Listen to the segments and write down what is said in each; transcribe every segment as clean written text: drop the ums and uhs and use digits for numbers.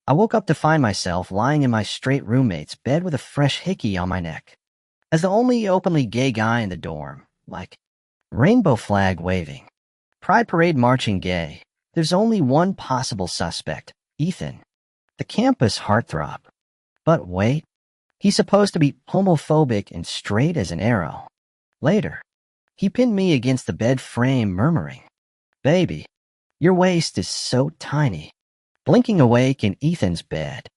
I woke up to find myself lying in my straight roommate's bed with a fresh hickey on my neck. As the only openly gay guy in the dorm, like rainbow flag waving, pride parade marching gay, there's only one possible suspect, Ethan, the campus heartthrob. But wait, he's supposed to be homophobic and straight as an arrow. Later, he pinned me against the bed frame murmuring, "Baby, your waist is so tiny." Blinking awake in Ethan's bed,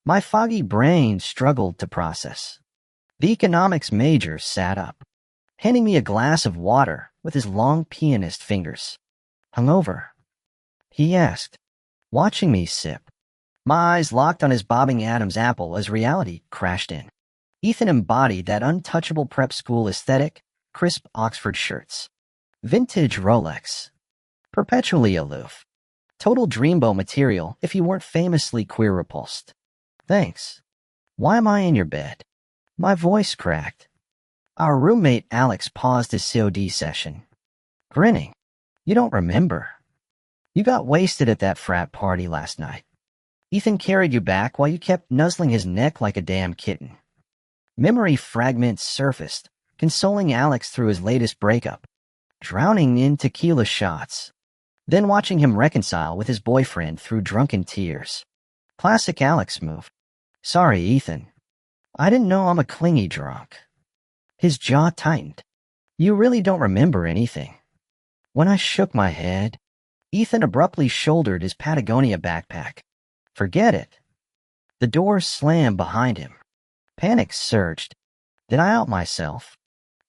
my foggy brain struggled to process. The economics major sat up, handing me a glass of water with his long pianist fingers. "Hungover?" he asked, watching me sip. My eyes locked on his bobbing Adam's apple as reality crashed in. Ethan embodied that untouchable prep school aesthetic, crisp Oxford shirts, vintage Rolex, perpetually aloof. Total dreamboat material if you weren't famously queer repulsed. "Thanks. Why am I in your bed?" My voice cracked. Our roommate Alex paused his COD session, grinning. "You don't remember? You got wasted at that frat party last night. Ethan carried you back while you kept nuzzling his neck like a damn kitten." Memory fragments surfaced, consoling Alex through his latest breakup, drowning in tequila shots, then watching him reconcile with his boyfriend through drunken tears. Classic Alex move. "Sorry, Ethan. I didn't know I'm a clingy drunk." His jaw tightened. "You really don't remember anything." When I shook my head, Ethan abruptly shouldered his Patagonia backpack. "Forget it." The door slammed behind him. Panic surged. Did I out myself?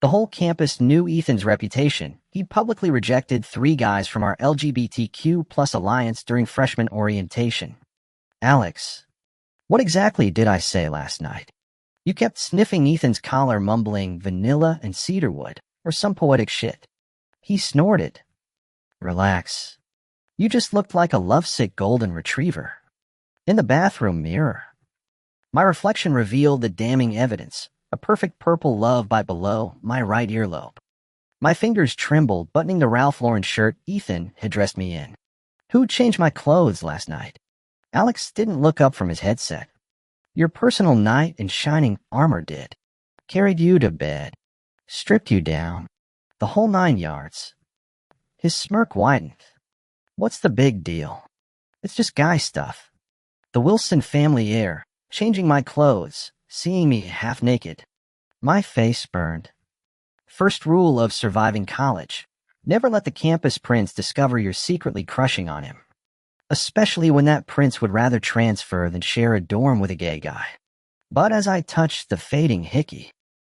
The whole campus knew Ethan's reputation. He'd publicly rejected 3 guys from our LGBTQ+ alliance during freshman orientation. "Alex, what exactly did I say last night?" "You kept sniffing Ethan's collar, mumbling vanilla and cedarwood, or some poetic shit." He snorted. "Relax. You just looked like a lovesick golden retriever." In the bathroom mirror, my reflection revealed the damning evidence, a perfect purple love by below my right earlobe. My fingers trembled, buttoning the Ralph Lauren shirt Ethan had dressed me in. "Who changed my clothes last night?" Alex didn't look up from his headset. "Your personal knight in shining armor did. Carried you to bed. Stripped you down. The whole 9 yards. His smirk widened. "What's the big deal? It's just guy stuff. The Wilson family heir, changing my clothes, seeing me half naked." My face burned. First rule of surviving college: never let the campus prince discover you're secretly crushing on him. Especially when that prince would rather transfer than share a dorm with a gay guy. But as I touched the fading hickey,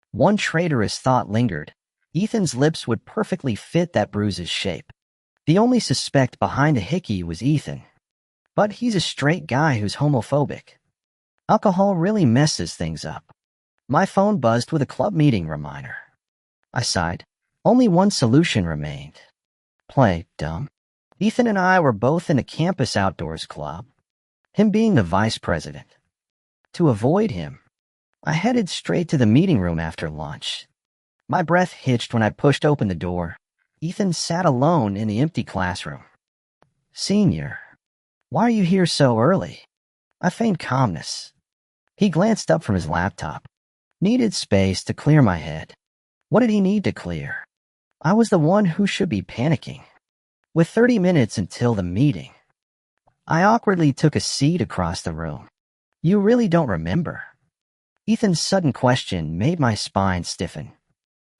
one traitorous thought lingered. Ethan's lips would perfectly fit that bruise's shape. The only suspect behind the hickey was Ethan. But he's a straight guy who's homophobic. Alcohol really messes things up. My phone buzzed with a club meeting reminder. I sighed. Only one solution remained. Play dumb. Ethan and I were both in a campus outdoors club, him being the vice president. To avoid him, I headed straight to the meeting room after lunch. My breath hitched when I pushed open the door. Ethan sat alone in the empty classroom. "Senior, why are you here so early?" I feigned calmness. He glanced up from his laptop. Needed space to clear my head. What did he need to clear? I was the one who should be panicking. With 30 minutes until the meeting, I awkwardly took a seat across the room. "You really don't remember?" Ethan's sudden question made my spine stiffen.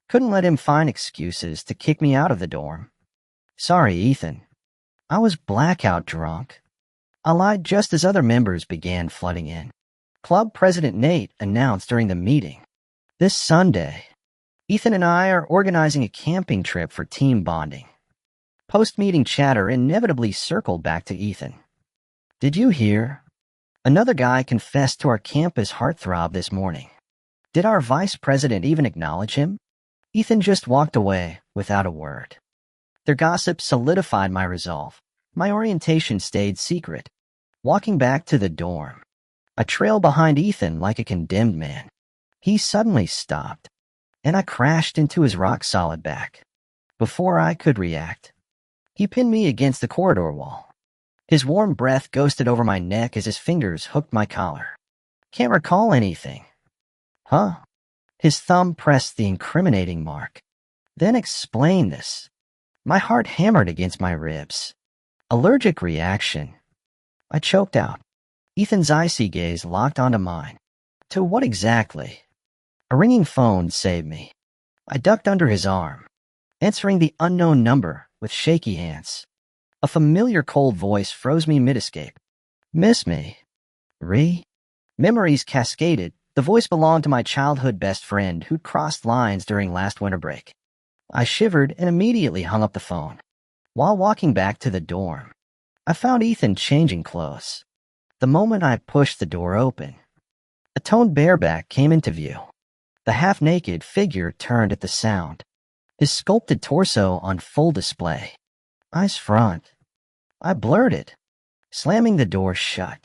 Couldn't let him find excuses to kick me out of the dorm. "Sorry, Ethan. I was blackout drunk." I lied just as other members began flooding in. Club President Nate announced during the meeting, "This Sunday, Ethan and I are organizing a camping trip for team bonding." Post-meeting chatter inevitably circled back to Ethan. "Did you hear? Another guy confessed to our campus heartthrob this morning. Did our vice president even acknowledge him?" Ethan just walked away without a word. Their gossip solidified my resolve. My orientation stayed secret. Walking back to the dorm, I trailed behind Ethan like a condemned man. He suddenly stopped, and I crashed into his rock-solid back. Before I could react, he pinned me against the corridor wall. His warm breath ghosted over my neck as his fingers hooked my collar. Can't recall anything. Huh? His thumb pressed the incriminating mark. Then explain this. My heart hammered against my ribs. Allergic reaction. I choked out. Ethan's icy gaze locked onto mine. To what exactly? A ringing phone saved me. I ducked under his arm, answering the unknown number with shaky hands. A familiar cold voice froze me mid-escape. Miss me? Memories cascaded. The voice belonged to my childhood best friend who'd crossed lines during last winter break. I shivered and immediately hung up the phone. While walking back to the dorm, I found Ethan changing clothes. The moment I pushed the door open, a toned bareback came into view. The half-naked figure turned at the sound, his sculpted torso on full display. Eyes front. I blurted, slamming the door shut.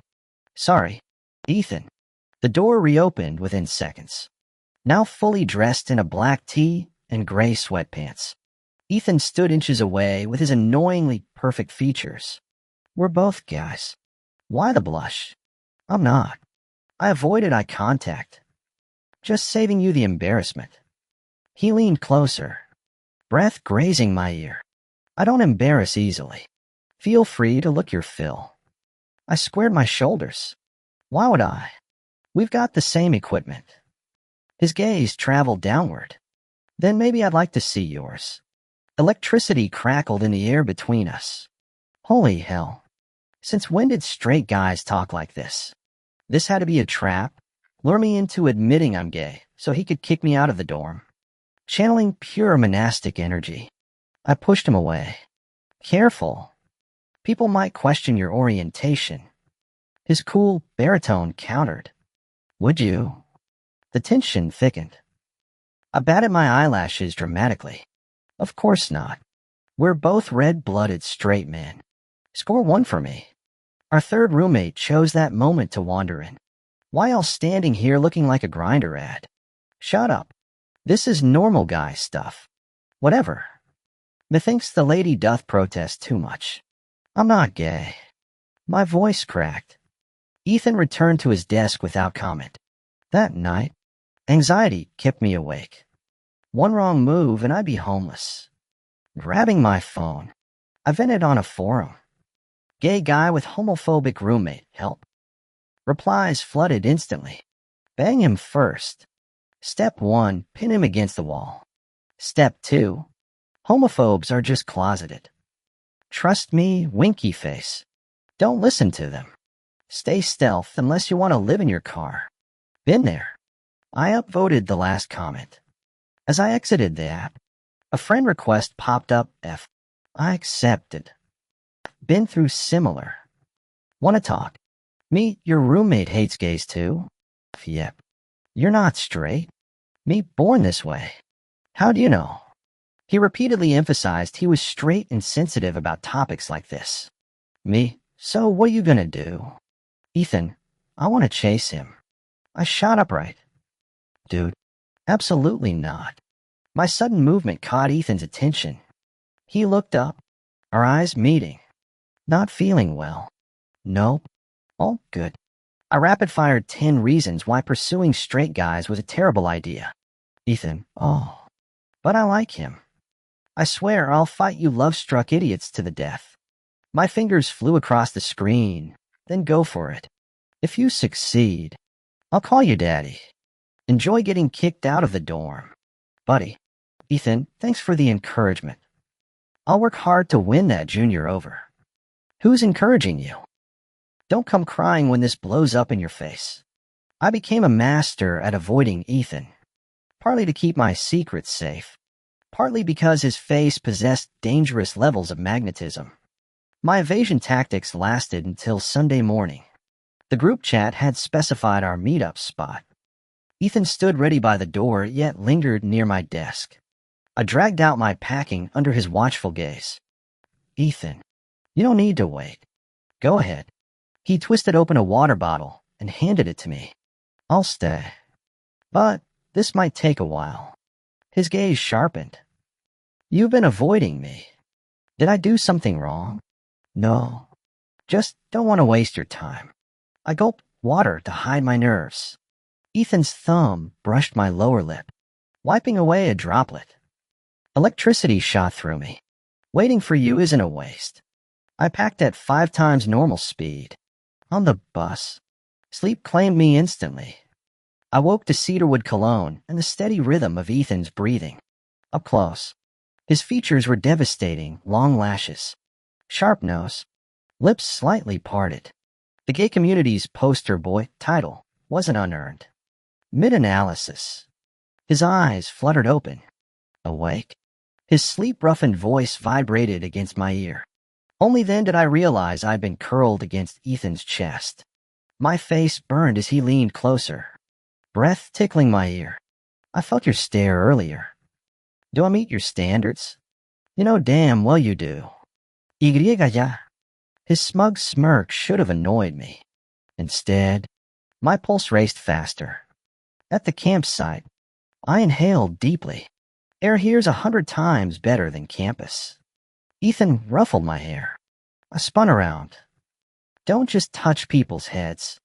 Sorry, Ethan. The door reopened within seconds. Now fully dressed in a black tee and gray sweatpants, Ethan stood inches away with his annoyingly perfect features. We're both guys. Why the blush? I'm not. I avoided eye contact. Just saving you the embarrassment. He leaned closer, breath grazing my ear. I don't embarrass easily. Feel free to look your fill. I squared my shoulders. Why would I? We've got the same equipment. His gaze traveled downward. Then maybe I'd like to see yours. Electricity crackled in the air between us. Holy hell. Since when did straight guys talk like this? This had to be a trap. Lure me into admitting I'm gay so he could kick me out of the dorm. Channeling pure monastic energy, I pushed him away. Careful. People might question your orientation. His cool baritone countered. Would you? The tension thickened. I batted my eyelashes dramatically. Of course not. We're both red-blooded straight men. Score 1 for me. Our third roommate chose that moment to wander in. Why else standing here looking like a Grindr ad? Shut up. This is normal guy stuff. Whatever. Methinks the lady doth protest too much. I'm not gay. My voice cracked. Ethan returned to his desk without comment. That night, anxiety kept me awake. One wrong move and I'd be homeless. Grabbing my phone, I vented on a forum. Gay guy with homophobic roommate, help. Replies flooded instantly. Bang him first. Step 1, pin him against the wall. Step 2, homophobes are just closeted. Trust me, winky face. Don't listen to them. Stay stealth unless you want to live in your car. Been there. I upvoted the last comment. As I exited the app, a friend request popped up. I accepted. Been through similar. Want to talk? Me, your roommate hates gays too? Yep. You're not straight. Me, born this way. How do you know? He repeatedly emphasized he was straight and sensitive about topics like this. Me, so what are you gonna do? Ethan, I want to chase him. I shot upright. Dude, absolutely not. My sudden movement caught Ethan's attention. He looked up, our eyes meeting. Not feeling well. Nope. All good. I rapid-fired 10 reasons why pursuing straight guys was a terrible idea. Ethan, oh. But I like him. I swear I'll fight you love-struck idiots to the death. My fingers flew across the screen. Then go for it. If you succeed, I'll call you daddy. Enjoy getting kicked out of the dorm. Buddy. Ethan, thanks for the encouragement. I'll work hard to win that junior over. Who's encouraging you? Don't come crying when this blows up in your face. I became a master at avoiding Ethan, partly to keep my secrets safe, partly because his face possessed dangerous levels of magnetism. My evasion tactics lasted until Sunday morning. The group chat had specified our meetup spot. Ethan stood ready by the door, yet lingered near my desk. I dragged out my packing under his watchful gaze. Ethan, you don't need to wait. Go ahead. He twisted open a water bottle and handed it to me. I'll stay. But this might take a while. His gaze sharpened. You've been avoiding me. Did I do something wrong? No. Just don't want to waste your time. I gulped water to hide my nerves. Ethan's thumb brushed my lower lip, wiping away a droplet. Electricity shot through me. Waiting for you isn't a waste. I packed at 5 times normal speed. On the bus, sleep claimed me instantly. I woke to cedarwood cologne and the steady rhythm of Ethan's breathing. Up close, his features were devastating, long lashes, sharp nose, lips slightly parted. The gay community's poster boy title wasn't unearned. Mid-analysis. His eyes fluttered open. Awake. His sleep-roughened voice vibrated against my ear. Only then did I realize I'd been curled against Ethan's chest. My face burned as he leaned closer, breath tickling my ear. I felt your stare earlier. Do I meet your standards? You know damn well you do. Y ya. His smug smirk should have annoyed me. Instead, my pulse raced faster. At the campsite, I inhaled deeply. Air here's 100 times better than campus. Ethan ruffled my hair. I spun around. Don't just touch people's heads.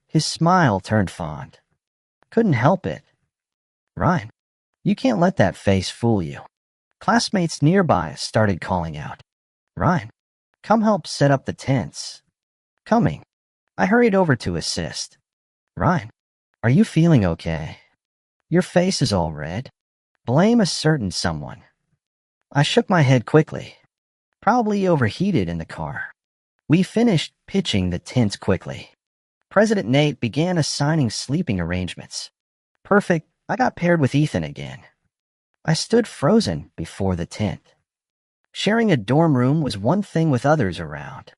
His smile turned fond. Couldn't help it. Ryan, you can't let that face fool you. Classmates nearby started calling out. Ryan, come help set up the tents. Coming. I hurried over to assist. Ryan, are you feeling okay? Your face is all red. Blame a certain someone. I shook my head quickly. Probably overheated in the car. We finished pitching the tents quickly. President Nate began assigning sleeping arrangements. Perfect, I got paired with Ethan again. I stood frozen before the tent. Sharing a dorm room was one thing with others around.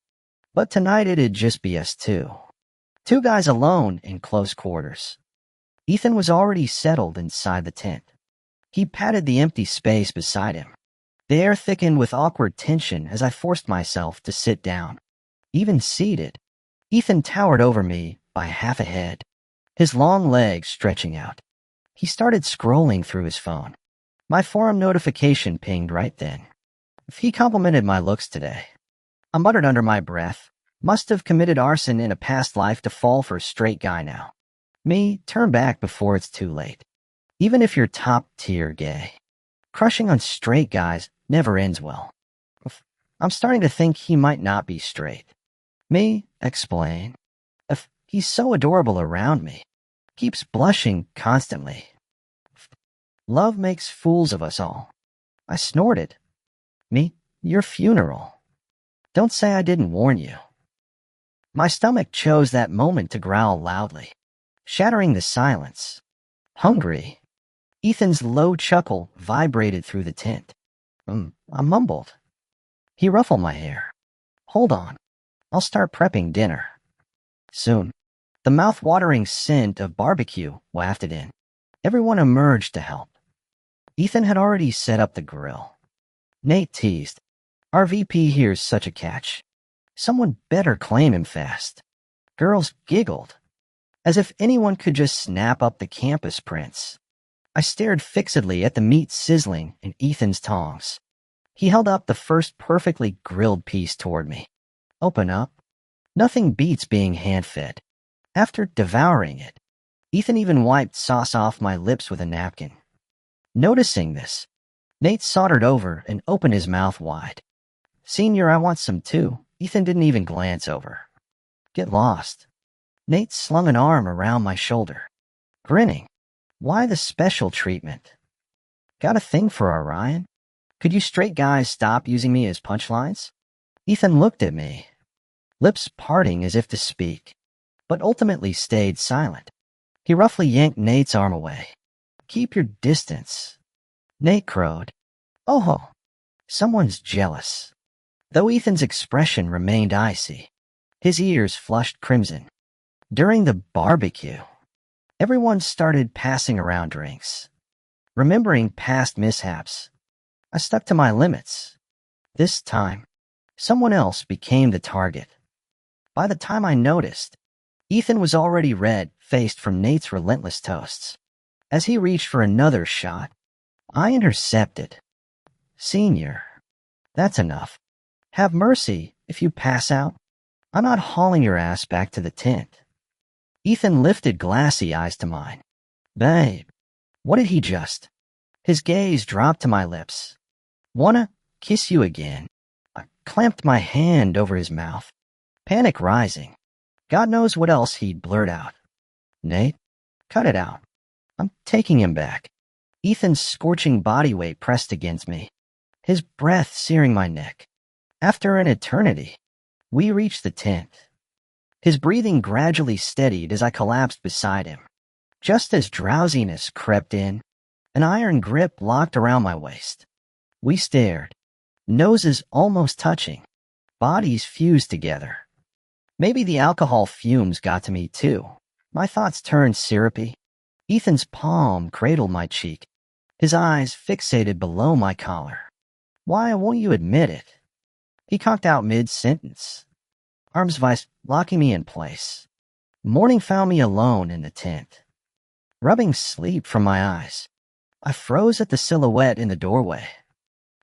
But tonight it'd just be us two. 2 guys alone in close quarters. Ethan was already settled inside the tent. He patted the empty space beside him. The air thickened with awkward tension as I forced myself to sit down. Even seated, Ethan towered over me by half a head, his long legs stretching out. He started scrolling through his phone. My forum notification pinged right then. He complimented my looks today. I muttered under my breath. Must have committed arson in a past life to fall for a straight guy now. Me, turn back before it's too late. Even if you're top-tier gay, crushing on straight guys never ends well. I'm starting to think he might not be straight. Me, explain. If he's so adorable around me, keeps blushing constantly. Love makes fools of us all. I snorted. Me, your funeral. Don't say I didn't warn you. My stomach chose that moment to growl loudly, shattering the silence. Hungry. Ethan's low chuckle vibrated through the tent. I mumbled. He ruffled my hair. Hold on. I'll start prepping dinner. Soon, the mouth-watering scent of barbecue wafted in. Everyone emerged to help. Ethan had already set up the grill. Nate teased. Our VP here's such a catch. Someone better claim him fast. Girls giggled, as if anyone could just snap up the campus prince. I stared fixedly at the meat sizzling in Ethan's tongs. He held up the first perfectly grilled piece toward me. Open up. Nothing beats being hand-fed. After devouring it, Ethan even wiped sauce off my lips with a napkin. Noticing this, Nate sauntered over and opened his mouth wide. Senior, I want some too. Ethan didn't even glance over. Get lost. Nate slung an arm around my shoulder, grinning. Why the special treatment? Got a thing for Orion? Could you straight guys stop using me as punchlines? Ethan looked at me, lips parting as if to speak, but ultimately stayed silent. He roughly yanked Nate's arm away. Keep your distance. Nate crowed. Oh, someone's jealous. Though Ethan's expression remained icy, his ears flushed crimson. During the barbecue, everyone started passing around drinks. Remembering past mishaps, I stuck to my limits. This time, someone else became the target. By the time I noticed, Ethan was already red-faced from Nate's relentless toasts. As he reached for another shot, I intercepted. Senior, that's enough. Have mercy if you pass out. I'm not hauling your ass back to the tent. Ethan lifted glassy eyes to mine. Babe, what did he just? His gaze dropped to my lips. Wanna kiss you again? I clamped my hand over his mouth, panic rising. God knows what else he'd blurt out. Nate, cut it out. I'm taking him back. Ethan's scorching body weight pressed against me, his breath searing my neck. After an eternity, we reached the tent. His breathing gradually steadied as I collapsed beside him. Just as drowsiness crept in, an iron grip locked around my waist. We stared, noses almost touching, bodies fused together. Maybe the alcohol fumes got to me too. My thoughts turned syrupy. Ethan's palm cradled my cheek, his eyes fixated below my collar. Why won't you admit it? He conked out mid-sentence, arms vice locking me in place. Morning found me alone in the tent, rubbing sleep from my eyes. I froze at the silhouette in the doorway.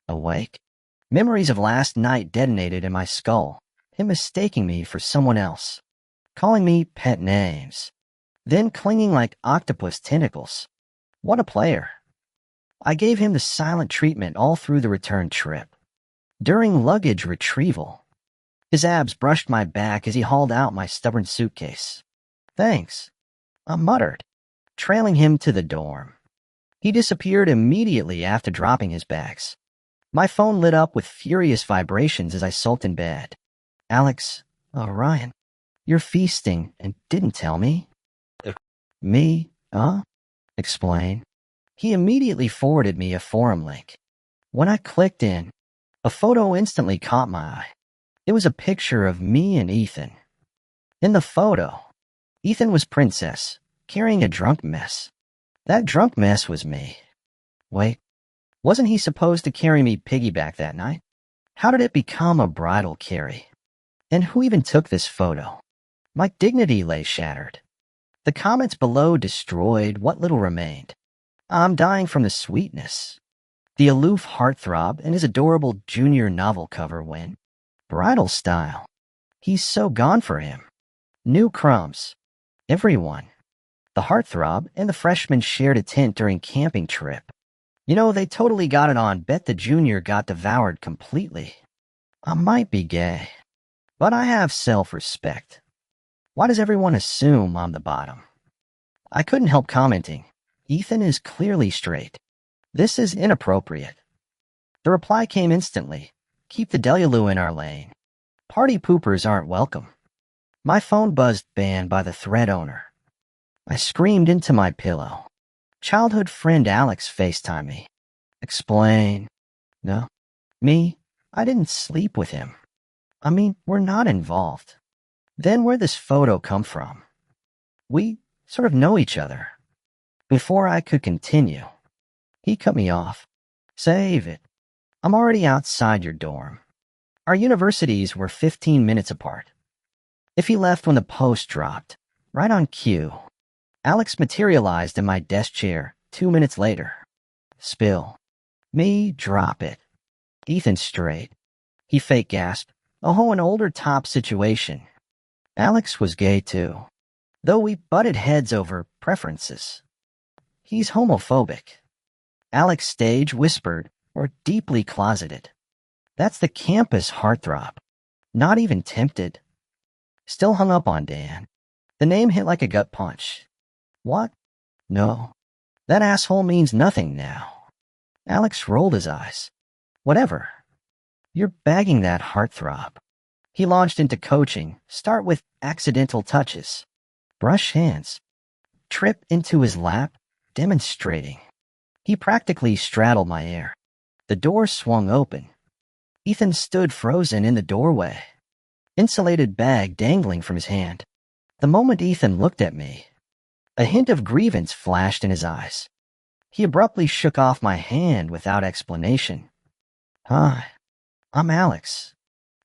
Awake, memories of last night detonated in my skull, him mistaking me for someone else, calling me pet names, then clinging like octopus tentacles. What a player. I gave him the silent treatment all through the return trip. During luggage retrieval, his abs brushed my back as he hauled out my stubborn suitcase. Thanks, I muttered, trailing him to the dorm. He disappeared immediately after dropping his bags. My phone lit up with furious vibrations as I sulked in bed. Alex, Ryan, you're feasting and didn't tell me. Me? Explain. He immediately forwarded me a forum link. When I clicked in, a photo instantly caught my eye. It was a picture of me and Ethan. In the photo, Ethan was princess, carrying a drunk mess. That drunk mess was me. Wait, wasn't he supposed to carry me piggyback that night? How did it become a bridal carry? And who even took this photo? My dignity lay shattered. The comments below destroyed what little remained. I'm dying from the sweetness. The aloof heartthrob and his adorable junior novel cover win. Bridal style. He's so gone for him. New crumbs. Everyone. The heartthrob and the freshman shared a tent during camping trip. You know, they totally got it on Bet the junior got devoured completely. I might be gay, but I have self-respect. Why does everyone assume I'm the bottom? I couldn't help commenting. Ethan is clearly straight. This is inappropriate. The reply came instantly. Keep the delulu in our lane. Party poopers aren't welcome. My phone buzzed, banned by the thread owner. I screamed into my pillow. Childhood friend Alex FaceTimed me. Explain. No. Me? I didn't sleep with him. I mean, we're not involved. Then where'd this photo come from? We sort of know each other. Before I could continue, he cut me off. Save it. I'm already outside your dorm. Our universities were 15 minutes apart. If he left when the post dropped, right on cue, Alex materialized in my desk chair 2 minutes later. Spill. Me, drop it. Ethan straight. He fake gasped. Oh, an older top situation. Alex was gay too, though we butted heads over preferences. He's homophobic. Alex stage whispered, or deeply closeted. That's the campus heartthrob. Not even tempted. Still hung up on Dan. The name hit like a gut punch. What? No. That asshole means nothing now. Alex rolled his eyes. Whatever. You're bagging that heartthrob. He launched into coaching. Start with accidental touches. Brush hands. Trip into his lap. Demonstrating. He practically straddled my air. The door swung open. Ethan stood frozen in the doorway, insulated bag dangling from his hand. The moment Ethan looked at me, a hint of grievance flashed in his eyes. He abruptly shook off my hand without explanation. Hi, I'm Alex,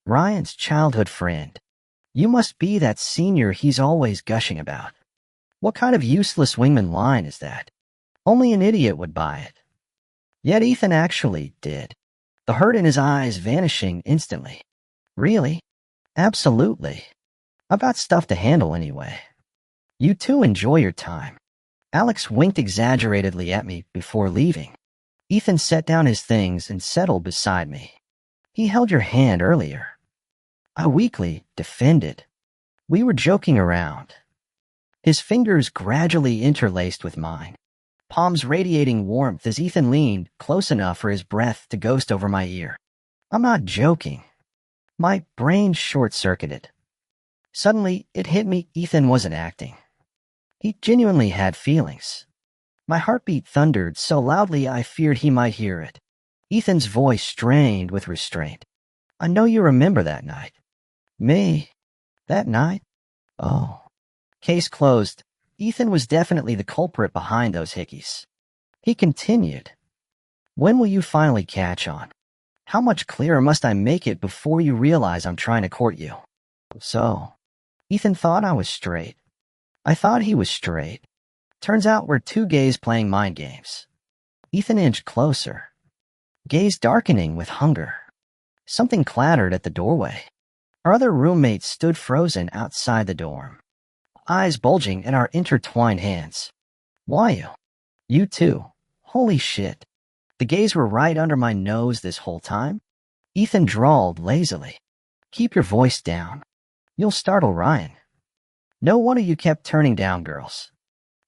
Ryan's childhood friend. You must be that senior he's always gushing about. What kind of useless wingman line is that? Only an idiot would buy it. Yet Ethan actually did, the hurt in his eyes vanishing instantly. Really? Absolutely. I've got stuff to handle anyway. You two enjoy your time. Alex winked exaggeratedly at me before leaving. Ethan set down his things and settled beside me. He held your hand earlier. I weakly defended. We were joking around. His fingers gradually interlaced with mine, palms radiating warmth as Ethan leaned close enough for his breath to ghost over my ear. I'm not joking. My brain short-circuited. Suddenly, it hit me Ethan wasn't acting. He genuinely had feelings. My heartbeat thundered so loudly I feared he might hear it. Ethan's voice strained with restraint. I know you remember that night. Me? That night? Oh. Case closed. Ethan was definitely the culprit behind those hickeys. He continued. When will you finally catch on? How much clearer must I make it before you realize I'm trying to court you? So, Ethan thought I was straight. I thought he was straight. Turns out we're two gays playing mind games. Ethan inched closer, gaze darkening with hunger. Something clattered at the doorway. Our other roommates stood frozen outside the dorm, eyes bulging at our intertwined hands. Why you? You too. Holy shit. The gays were right under my nose this whole time? Ethan drawled lazily. Keep your voice down. You'll startle Ryan. No wonder you kept turning down girls.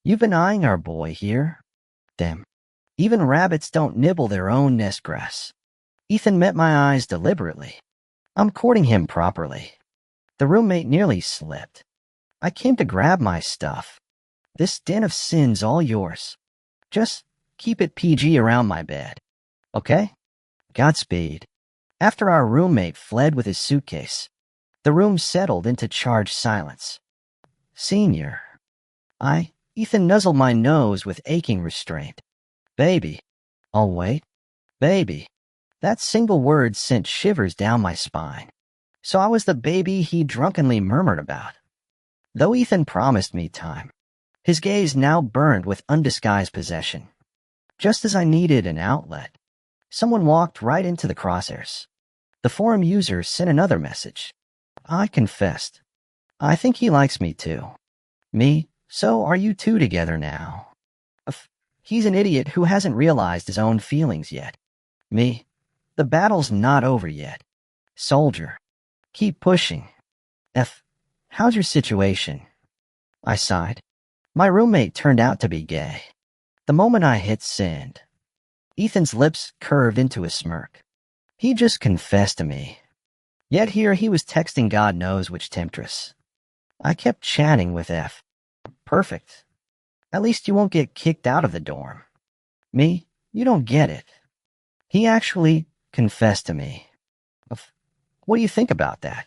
You've been eyeing our boy here. Them. Even rabbits don't nibble their own nest grass. Ethan met my eyes deliberately. I'm courting him properly. The roommate nearly slipped. I came to grab my stuff. This den of sin's all yours. Just keep it PG around my bed. Okay? Godspeed. After our roommate fled with his suitcase, the room settled into charged silence. Senior. Ethan nuzzled my nose with aching restraint. Baby. I'll wait. Baby. That single word sent shivers down my spine. So I was the baby he drunkenly murmured about. Though Ethan promised me time, his gaze now burned with undisguised possession. Just as I needed an outlet, someone walked right into the crosshairs. The forum user sent another message. I confessed. I think he likes me too. Me? So are you two together now? He's an idiot who hasn't realized his own feelings yet. Me? The battle's not over yet. Soldier. Keep pushing. How's your situation? I sighed. My roommate turned out to be gay. The moment I hit send, Ethan's lips curved into a smirk. He just confessed to me. Yet here he was texting God knows which temptress. I kept chatting with F. Perfect. At least you won't get kicked out of the dorm. Me? You don't get it. He actually confessed to me. What do you think about that?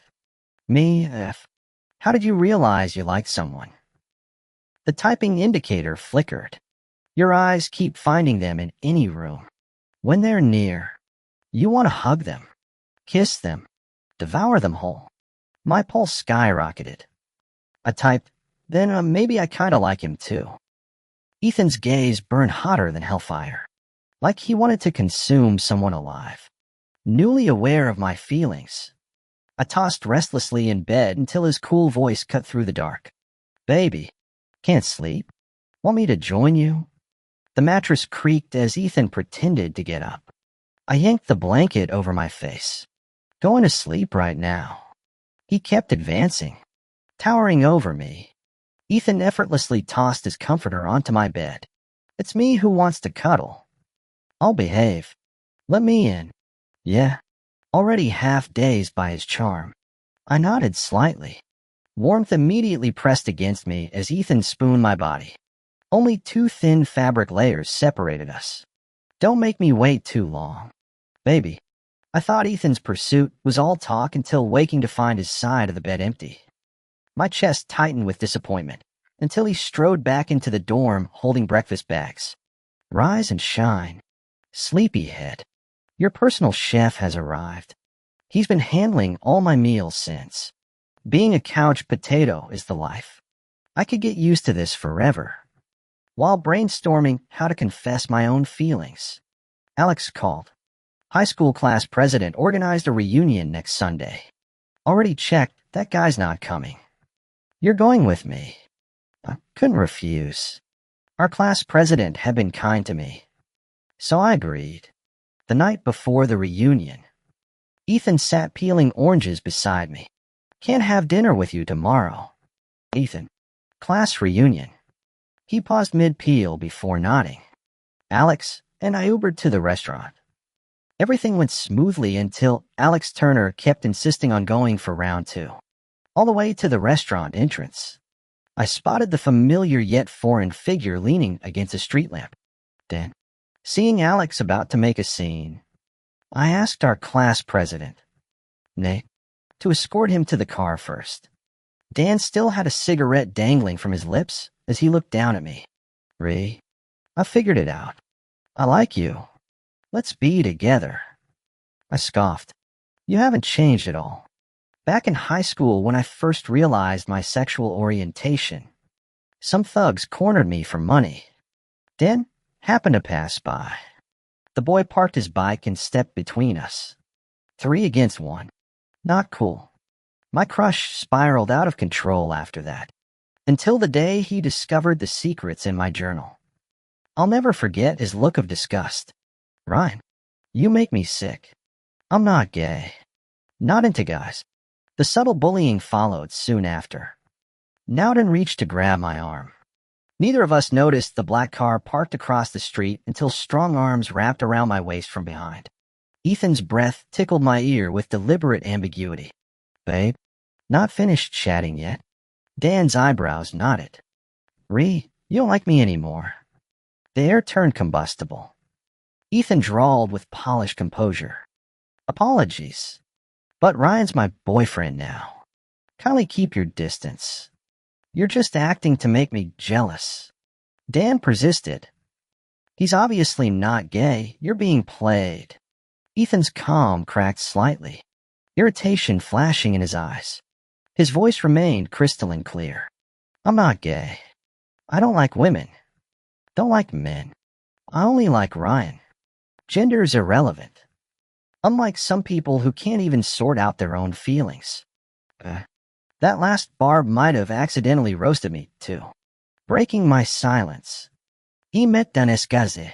Me? F. How did you realize you liked someone? The typing indicator flickered. Your eyes keep finding them in any room. When they're near, you want to hug them, kiss them, devour them whole. My pulse skyrocketed. I typed, then maybe I kinda like him too. Ethan's gaze burned hotter than hellfire, like he wanted to consume someone alive. Newly aware of my feelings, I tossed restlessly in bed until his cool voice cut through the dark. Baby, can't sleep? Want me to join you? The mattress creaked as Ethan pretended to get up. I yanked the blanket over my face. Going to sleep right now. He kept advancing, towering over me. Ethan effortlessly tossed his comforter onto my bed. It's me who wants to cuddle. I'll behave. Let me in. Yeah. Already half dazed by his charm. I nodded slightly. Warmth immediately pressed against me as Ethan spooned my body. Only 2 thin fabric layers separated us. Don't make me wait too long. Baby, I thought Ethan's pursuit was all talk until waking to find his side of the bed empty. My chest tightened with disappointment until he strode back into the dorm holding breakfast bags. Rise and shine. Sleepyhead. Your personal chef has arrived. He's been handling all my meals since. Being a couch potato is the life. I could get used to this forever. While brainstorming how to confess my own feelings, Alex called. High school class president organized a reunion next Sunday. Already checked, that guy's not coming. You're going with me. I couldn't refuse. Our class president had been kind to me. So I agreed. The night before the reunion, Ethan sat peeling oranges beside me. Can't have dinner with you tomorrow. Ethan. Class reunion. He paused mid-peel before nodding. Alex and I Ubered to the restaurant. Everything went smoothly until Alex Turner kept insisting on going for round 2. All the way to the restaurant entrance, I spotted the familiar yet foreign figure leaning against a street lamp. Then, seeing Alex about to make a scene, I asked our class president, Nate, to escort him to the car first. Dan still had a cigarette dangling from his lips as he looked down at me. Ree, I figured it out. I like you. Let's be together. I scoffed. You haven't changed at all. Back in high school, when I first realized my sexual orientation, some thugs cornered me for money. Dan happened to pass by. The boy parked his bike and stepped between us. 3 against 1. Not cool. My crush spiraled out of control after that, until the day he discovered the secrets in my journal. I'll never forget his look of disgust. Ryan, you make me sick. I'm not gay. Not into guys. The subtle bullying followed soon after. Nowden reached to grab my arm. Neither of us noticed the black car parked across the street until strong arms wrapped around my waist from behind. Ethan's breath tickled my ear with deliberate ambiguity. Babe, not finished chatting yet. Dan's eyebrows nodded. Ree, you don't like me anymore. The air turned combustible. Ethan drawled with polished composure. Apologies. But Ryan's my boyfriend now. Kindly keep your distance. You're just acting to make me jealous. Dan persisted. He's obviously not gay. You're being played. Ethan's calm cracked slightly, irritation flashing in his eyes. His voice remained crystalline clear. I'm not gay. I don't like women. Don't like men. I only like Ryan. Gender's irrelevant. Unlike some people who can't even sort out their own feelings. That last barb might have accidentally roasted me, too. Breaking my silence. He met Dan Escaze.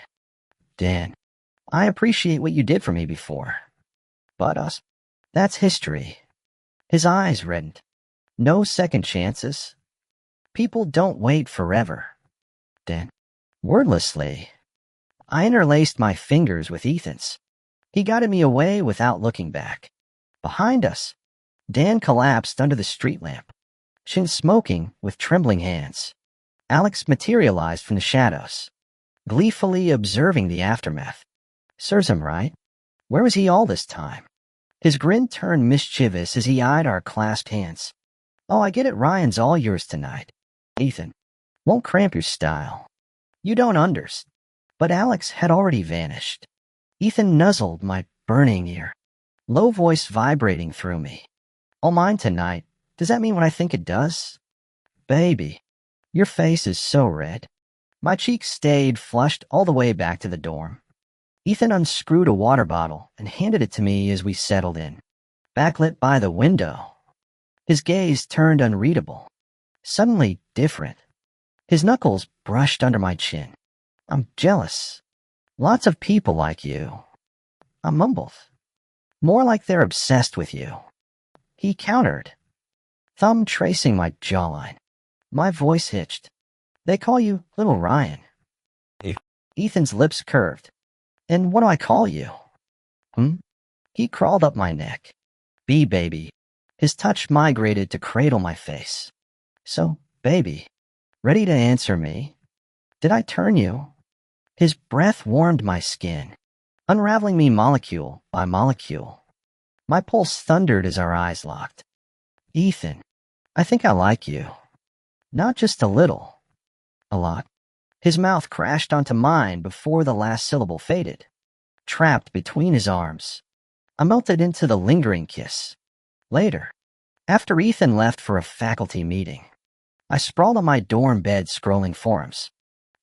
Dan, I appreciate what you did for me before. But us, that's history. His eyes reddened. No second chances. People don't wait forever. Dan, wordlessly, I interlaced my fingers with Ethan's. He guided me away without looking back. Behind us, Dan collapsed under the street lamp, chin smoking with trembling hands. Alex materialized from the shadows, gleefully observing the aftermath. Serves him right. Where was he all this time? His grin turned mischievous as he eyed our clasped hands. Oh, I get it, Ryan's all yours tonight. Ethan, won't cramp your style. You don't understand. But Alex had already vanished. Ethan nuzzled my burning ear, low voice vibrating through me. All mine tonight. Does that mean what I think it does? Baby, your face is so red. My cheeks stayed flushed all the way back to the dorm. Ethan unscrewed a water bottle and handed it to me as we settled in, backlit by the window. His gaze turned unreadable, suddenly different. His knuckles brushed under my chin. I'm jealous. Lots of people like you. I mumbled. More like they're obsessed with you. He countered, thumb tracing my jawline. My voice hitched. They call you Little Ryan. Ethan's lips curved. And what do I call you? He crawled up my neck. B, baby. His touch migrated to cradle my face. So, baby, ready to answer me? Did I turn you? His breath warmed my skin, unraveling me molecule by molecule. My pulse thundered as our eyes locked. Ethan, I think I like you. Not just a little. A lot. His mouth crashed onto mine before the last syllable faded. Trapped between his arms, I melted into the lingering kiss. Later, after Ethan left for a faculty meeting, I sprawled on my dorm bed scrolling forums.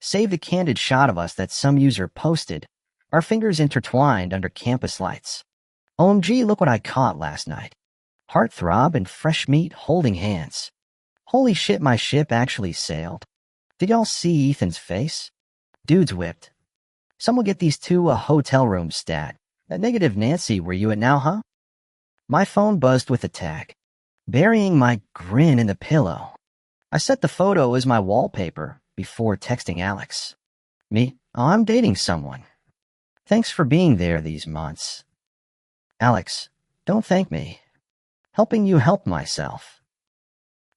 Saved a candid shot of us that some user posted, our fingers intertwined under campus lights. OMG, look what I caught last night. Heartthrob and fresh meat holding hands. Holy shit, my ship actually sailed. Did y'all see Ethan's face? Dude's whipped. Someone get these two a hotel room stat. A negative Nancy, where you at now, huh? My phone buzzed with a tag, burying my grin in the pillow. I set the photo as my wallpaper before texting Alex. Me? Oh, I'm dating someone. Thanks for being there these months. Alex, don't thank me. Helping you help myself.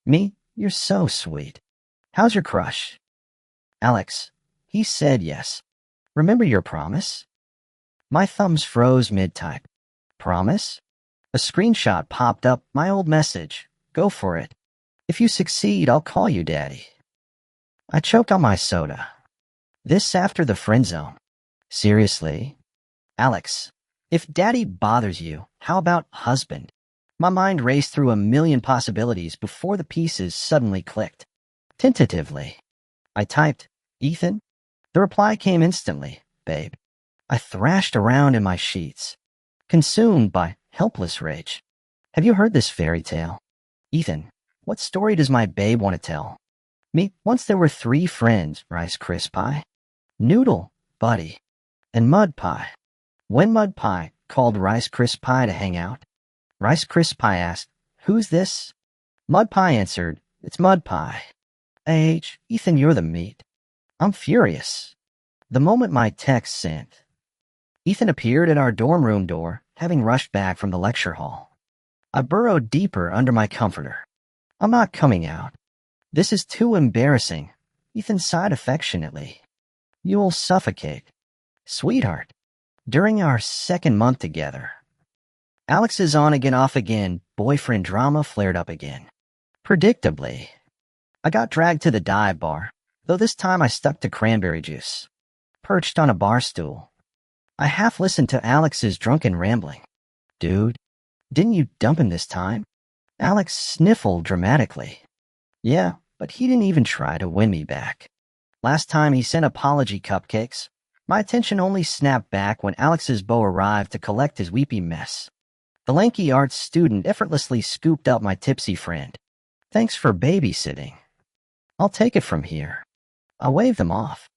Me? You're so sweet. How's your crush? Alex, he said yes. Remember your promise? My thumbs froze mid-type. Promise? A screenshot popped up, my old message. Go for it. If you succeed, I'll call you Daddy. I choked on my soda. This after the friend zone. Seriously? Alex, if Daddy bothers you, how about husband? My mind raced through a million possibilities before the pieces suddenly clicked. Tentatively, I typed, Ethan? The reply came instantly, babe. I thrashed around in my sheets, consumed by helpless rage. Have you heard this fairy tale? Ethan, what story does my babe want to tell? Me, once there were 3 friends, Rice Crisp Pie, Noodle, Buddy, and Mud Pie. When Mud Pie called Rice Crisp Pie to hang out, Rice Crisp Pie asked, who's this? Mud Pie answered, it's Mud Pie. Ethan, you're the meat. I'm furious. The moment my text sent, Ethan appeared at our dorm room door, having rushed back from the lecture hall. I burrowed deeper under my comforter. I'm not coming out. This is too embarrassing. Ethan sighed affectionately. You'll suffocate. Sweetheart, during our 2nd month together. Alex's on again, off again, boyfriend drama flared up again. Predictably, I got dragged to the dive bar, though this time I stuck to cranberry juice. Perched on a bar stool, I half listened to Alex's drunken rambling. Dude, didn't you dump him this time? Alex sniffled dramatically. Yeah, but he didn't even try to win me back. Last time he sent apology cupcakes. My attention only snapped back when Alex's beau arrived to collect his weepy mess. The lanky arts student effortlessly scooped up my tipsy friend. Thanks for babysitting. I'll take it from here. I waved them off.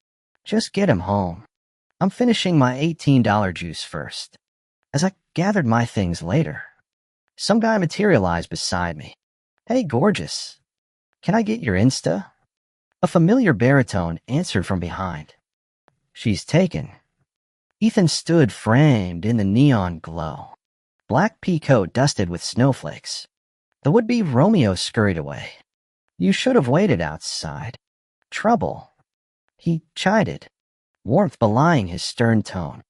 Just get him home. I'm finishing my $18 juice first. As I gathered my things later, some guy materialized beside me. Hey, gorgeous. Can I get your Insta? A familiar baritone answered from behind. She's taken. Ethan stood framed in the neon glow. Black pea coat dusted with snowflakes. The would-be Romeo scurried away. You should have waited outside. Trouble. He chided, warmth belying his stern tone.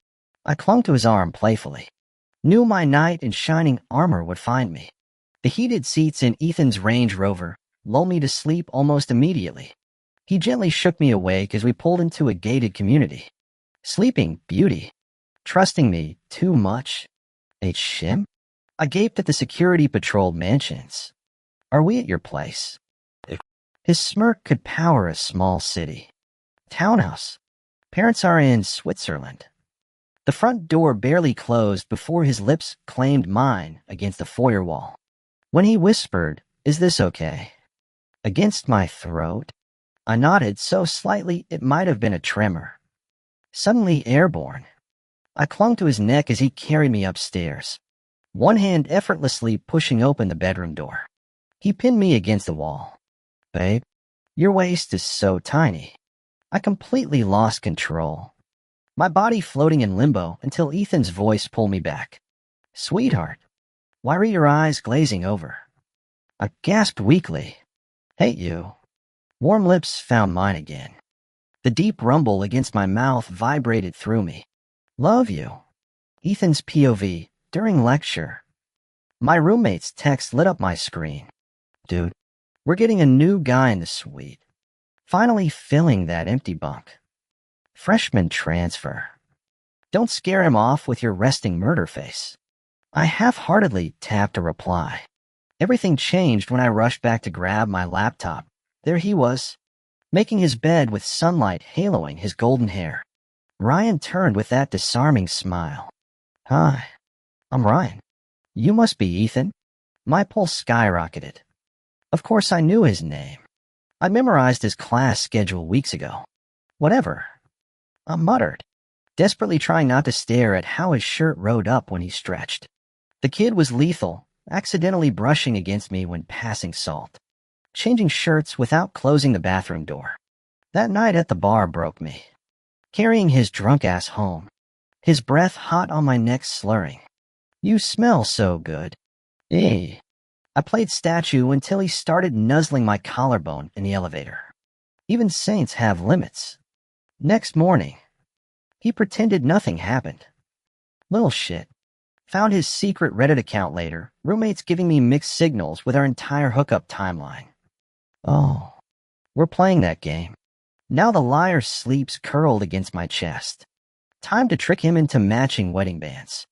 I clung to his arm playfully. Knew my knight in shining armor would find me. The heated seats in Ethan's Range Rover lulled me to sleep almost immediately. He gently shook me awake as we pulled into a gated community. Sleeping Beauty. Trusting me too much. A shim? I gaped at the security-patrolled mansions. Are we at your place? His smirk could power a small city. Townhouse. Parents are in Switzerland. The front door barely closed before his lips claimed mine against the foyer wall. When he whispered, "Is this okay?" against my throat, I nodded so slightly it might have been a tremor. Suddenly airborne, I clung to his neck as he carried me upstairs, one hand effortlessly pushing open the bedroom door. He pinned me against the wall. "Babe, your waist is so tiny." I completely lost control, my body floating in limbo until Ethan's voice pulled me back. "Sweetheart, why are your eyes glazing over?" I gasped weakly. "Hate you." Warm lips found mine again. The deep rumble against my mouth vibrated through me. "Love you." Ethan's POV during lecture. My roommate's text lit up my screen. "Dude, we're getting a new guy in the suite. Finally filling that empty bunk. Freshman transfer. Don't scare him off with your resting murder face." I half-heartedly tapped a reply. Everything changed when I rushed back to grab my laptop. There he was, making his bed with sunlight haloing his golden hair. Ryan turned with that disarming smile. "Hi, I'm Ryan. You must be Ethan." My pulse skyrocketed. Of course I knew his name. I memorized his class schedule weeks ago. Whatever. I muttered, desperately trying not to stare at how his shirt rode up when he stretched. The kid was lethal, accidentally brushing against me when passing salt, changing shirts without closing the bathroom door. That night at the bar broke me. Carrying his drunk ass home, his breath hot on my neck slurring. You smell so good. Eh. I played statue until he started nuzzling my collarbone in the elevator. Even saints have limits. Next morning, he pretended nothing happened. Little shit. Found his secret Reddit account later, roommates giving me mixed signals with our entire hookup timeline. Oh, we're playing that game. Now the liar sleeps curled against my chest. Time to trick him into matching wedding bands.